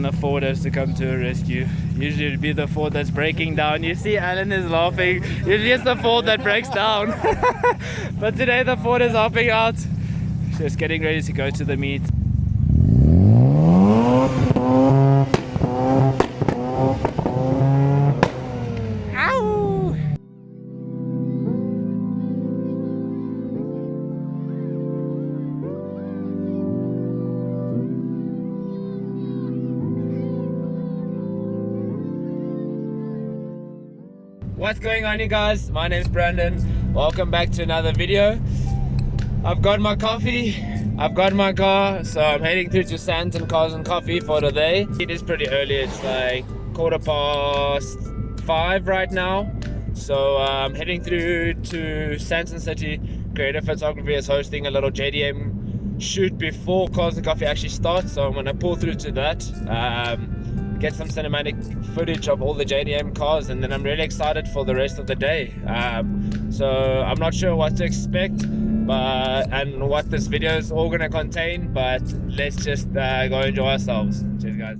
when the Ford has to come to a rescue. Usually it'd be the Ford that's breaking down. You see Alan is laughing. Usually it's the Ford that breaks down. But today the Ford is helping out. Just getting ready to go to the meet. What's going on, you guys? My name's Brandon. Welcome back to another video. I've got my coffee, I've got my car, so I'm heading through to Sands and Cars and Coffee for today. It is pretty early, it's like 5:15 right now. So I'm heading through to Sands and City. Creative Photography is hosting a little JDM shoot before Cars and Coffee actually starts, so I'm gonna pull through to that. Get some cinematic footage of all the JDM cars, and then I'm really excited for the rest of the day. So I'm not sure what to expect and what this video is all gonna contain, but let's just go enjoy ourselves. Cheers, guys.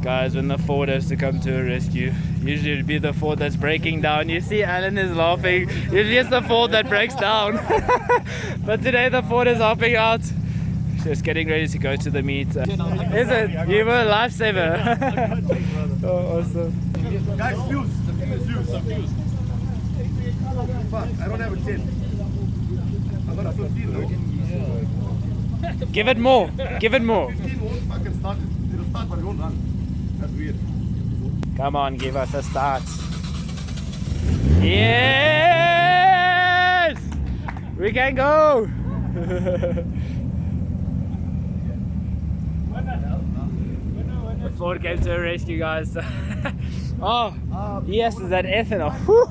Guys, when the Ford has to come to a rescue, usually it'd be the Ford that's breaking down. You see Alan is laughing. Usually it's the Ford that breaks down. But today the Ford is helping out. Just getting ready to go to the meet. Is it? You were a lifesaver. Oh, awesome. Guys, fuse. Fuse. Fuck, I don't have a 10. I got a 15 though. Give it more. Give it more. 15 won't fucking start it. It'll start but it won't run. That's weird. Come on, give us a start. Yes! We can go! The Ford came to a rescue, guys. Oh, yes, is that ethanol? Whew.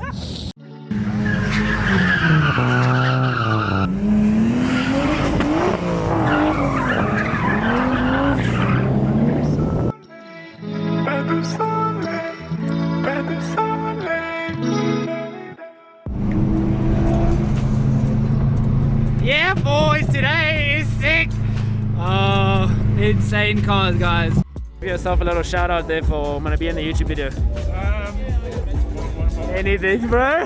Yeah, boys, today is sick. Oh, insane cars, guys. Give yourself a little shout out there for I'm gonna be in the YouTube video. Anything, bro?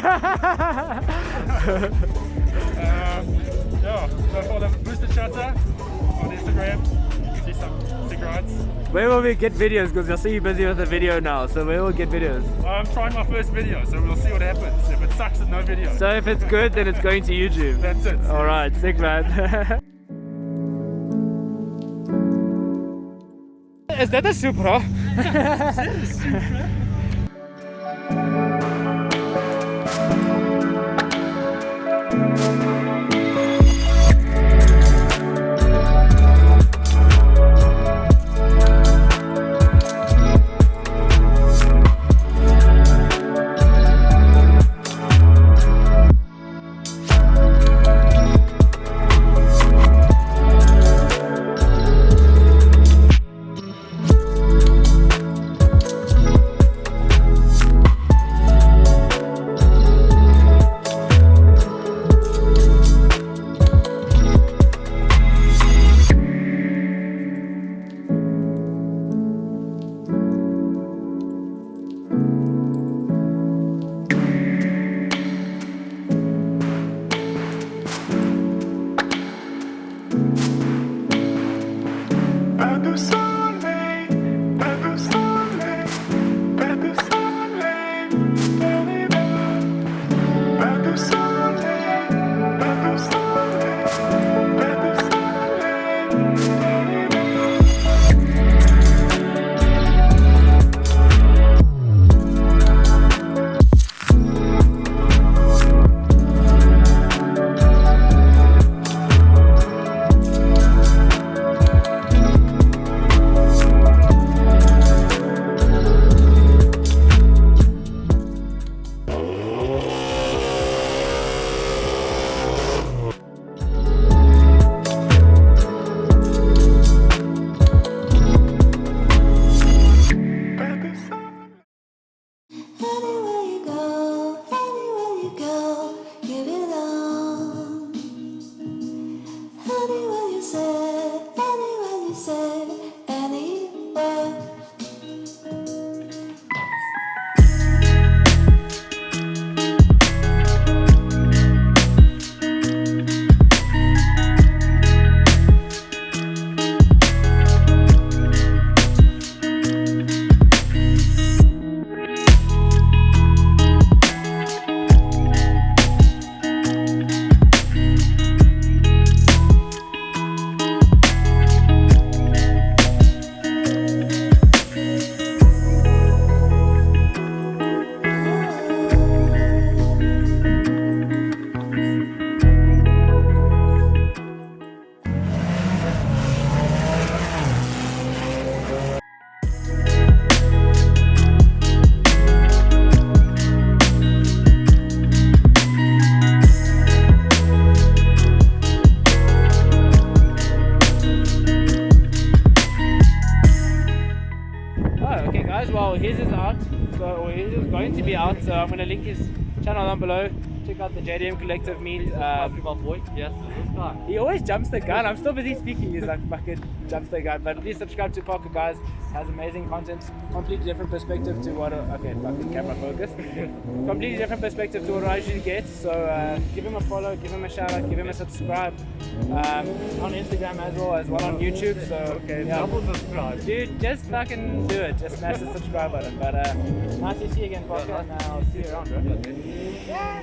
Yeah, so for the boosted shutter on Instagram, see some sick rides. Where will we get videos? Because I see you busy with the video now, so where will we get videos? I'm trying my first video, so we'll see what happens. If it sucks, then no video. So if it's good, then it's going to YouTube. That's it. Alright, sick, man. Is that a Supra? his is out, so his is going to be out, so I'm going to link his channel down below. Check out the JDM Collective meet. He always jumps the gun. I'm still busy speaking. He's like fucking jumps the gun. But please subscribe to Parker, guys. Has amazing content. Completely different perspective to what. Okay, fucking camera focus. Completely different perspective to what I usually get. So give him a follow, give him a shout out, give him a subscribe on Instagram as well on YouTube. So okay, yeah. double subscribe, dude. Just fucking do it. Just smash the subscribe button. But nice to see you again, Parker. And I'll see you around, bro. Yeah.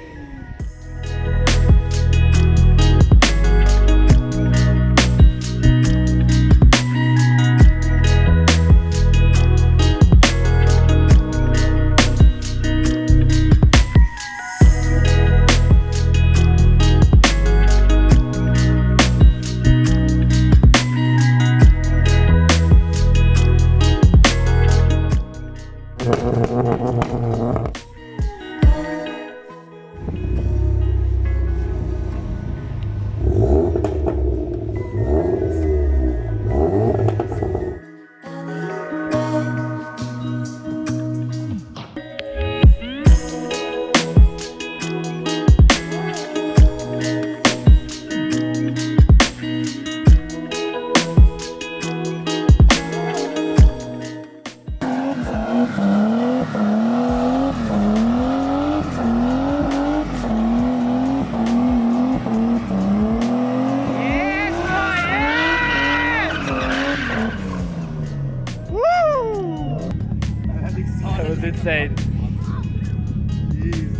insane.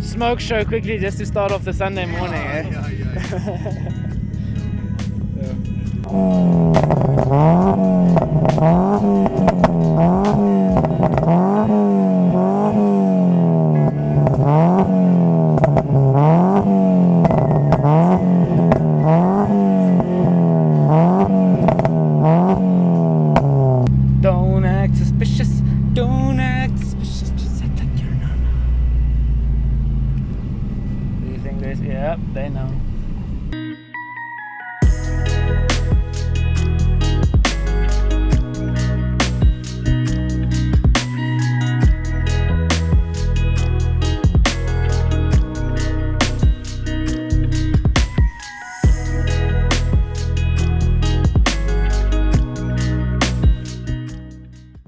Smoke show quickly just to start off the Sunday morning, eh? Don't act suspicious, don't act suspicious, just act like you're normal. Do you think this? Yep, they know.